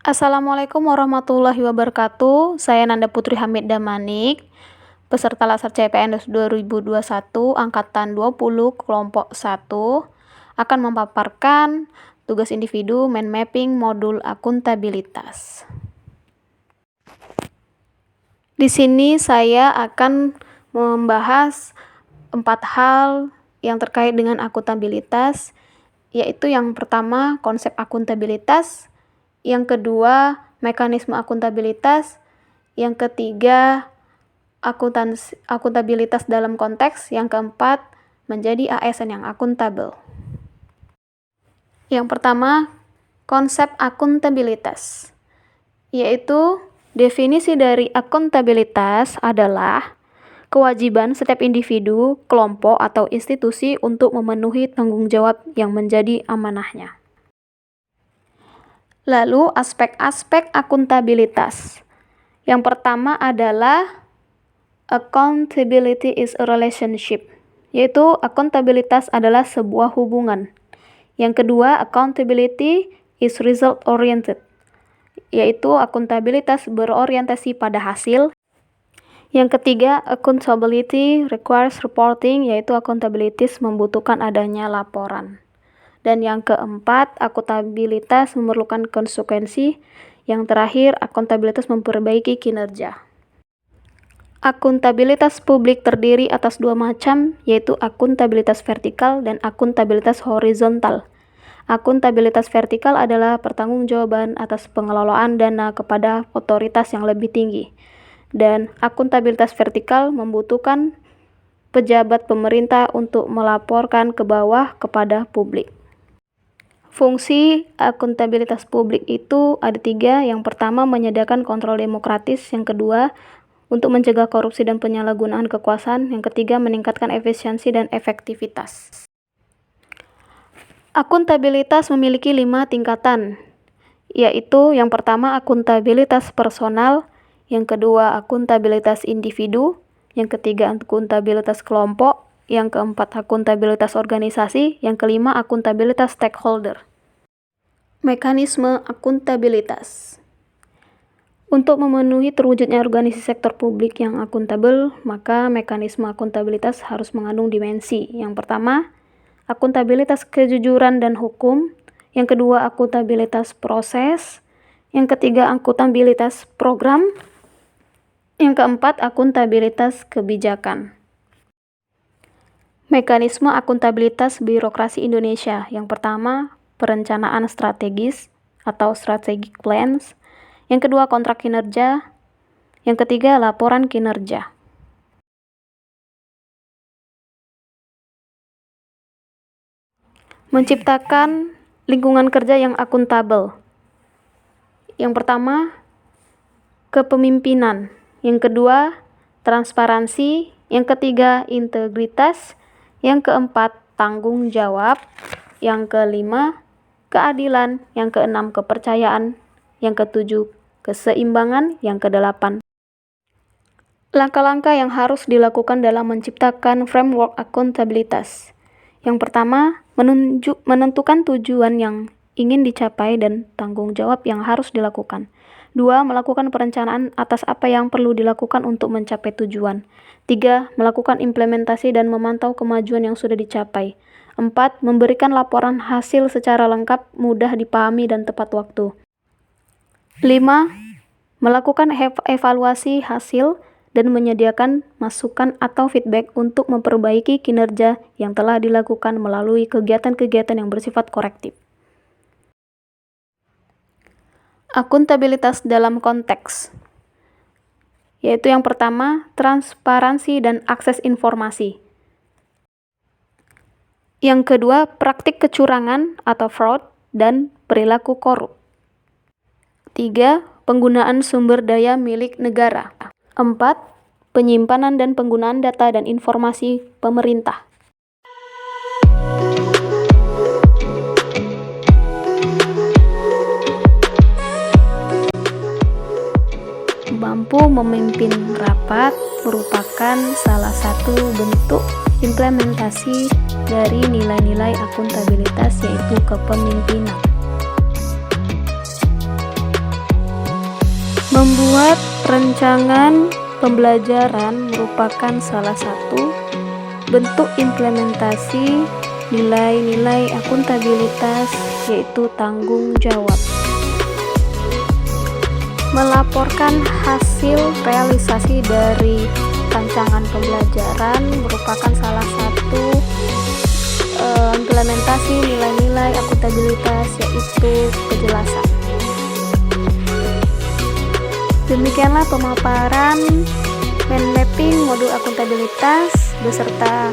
Assalamualaikum warahmatullahi wabarakatuh. Saya Nanda Putri Hamid Damanik, peserta Laser CPNS 2021 angkatan 20 kelompok 1 akan memaparkan tugas individu mind mapping modul akuntabilitas. Di sini saya akan membahas 4 hal yang terkait dengan akuntabilitas, yaitu yang pertama konsep akuntabilitas, yang kedua mekanisme akuntabilitas, yang ketiga akuntabilitas dalam konteks, yang keempat menjadi ASN yang akuntabel. Yang pertama, konsep akuntabilitas, yaitu definisi dari akuntabilitas adalah kewajiban setiap individu, kelompok, atau institusi untuk memenuhi tanggung jawab yang menjadi amanahnya. Lalu, aspek-aspek akuntabilitas. Yang pertama adalah accountability is a relationship, yaitu akuntabilitas adalah sebuah hubungan. Yang kedua, accountability is result-oriented, yaitu akuntabilitas berorientasi pada hasil. Yang ketiga, accountability requires reporting, yaitu akuntabilitas membutuhkan adanya laporan. Dan yang keempat, akuntabilitas memerlukan konsekuensi. Yang terakhir, akuntabilitas memperbaiki kinerja. Akuntabilitas publik terdiri atas 2 macam, yaitu akuntabilitas vertikal dan akuntabilitas horizontal. Akuntabilitas vertikal adalah pertanggungjawaban atas pengelolaan dana kepada otoritas yang lebih tinggi. Dan akuntabilitas vertikal membutuhkan pejabat pemerintah untuk melaporkan ke bawah kepada publik. Fungsi akuntabilitas publik itu ada 3. Yang pertama, menyediakan kontrol demokratis. Yang kedua, untuk mencegah korupsi dan penyalahgunaan kekuasaan. Yang ketiga, meningkatkan efisiensi dan efektivitas. Akuntabilitas memiliki 5 tingkatan, yaitu yang pertama akuntabilitas personal, yang kedua akuntabilitas individu, yang ketiga akuntabilitas kelompok, yang keempat akuntabilitas organisasi, yang kelima akuntabilitas stakeholder. Mekanisme akuntabilitas. Untuk memenuhi terwujudnya organisasi sektor publik yang akuntabel, maka mekanisme akuntabilitas harus mengandung dimensi. Yang pertama, akuntabilitas kejujuran dan hukum, yang kedua akuntabilitas proses, yang ketiga akuntabilitas program, yang keempat akuntabilitas kebijakan. Mekanisme akuntabilitas birokrasi Indonesia. Yang pertama, perencanaan strategis atau strategic plans. Yang kedua, kontrak kinerja. Yang ketiga, laporan kinerja. Menciptakan lingkungan kerja yang akuntabel. Yang pertama, kepemimpinan. Yang kedua, transparansi. Yang ketiga, integritas. Yang keempat, tanggung jawab. Yang kelima, keadilan. Yang keenam, kepercayaan. Yang ketujuh, keseimbangan. Yang kedelapan, langkah-langkah yang harus dilakukan dalam menciptakan framework akuntabilitas. Yang pertama, menentukan tujuan yang ingin dicapai dan tanggung jawab yang harus dilakukan. 2. Melakukan perencanaan atas apa yang perlu dilakukan untuk mencapai tujuan. 3. Melakukan implementasi dan memantau kemajuan yang sudah dicapai. 4. Memberikan laporan hasil secara lengkap, mudah dipahami, dan tepat waktu. 5. Melakukan evaluasi hasil dan menyediakan masukan atau feedback untuk memperbaiki kinerja yang telah dilakukan melalui kegiatan-kegiatan yang bersifat korektif. Akuntabilitas dalam konteks, yaitu yang pertama, transparansi dan akses informasi. Yang kedua, praktik kecurangan atau fraud dan perilaku korup. 3. Penggunaan sumber daya milik negara. 4. Penyimpanan dan penggunaan data dan informasi pemerintah. Mampu memimpin rapat merupakan salah satu bentuk implementasi dari nilai-nilai akuntabilitas, yaitu kepemimpinan. Membuat rancangan pembelajaran merupakan salah satu bentuk implementasi nilai-nilai akuntabilitas, yaitu tanggung jawab. Melaporkan hasil realisasi dari rancangan pembelajaran merupakan salah satu implementasi nilai-nilai akuntabilitas, yaitu kejelasan. Demikianlah pemaparan mind mapping modul akuntabilitas beserta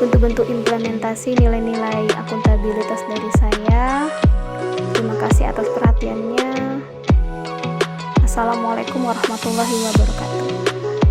bentuk-bentuk implementasi nilai-nilai akuntabilitas dari saya. Terima kasih atas perhatiannya. Assalamualaikum warahmatullahi wabarakatuh.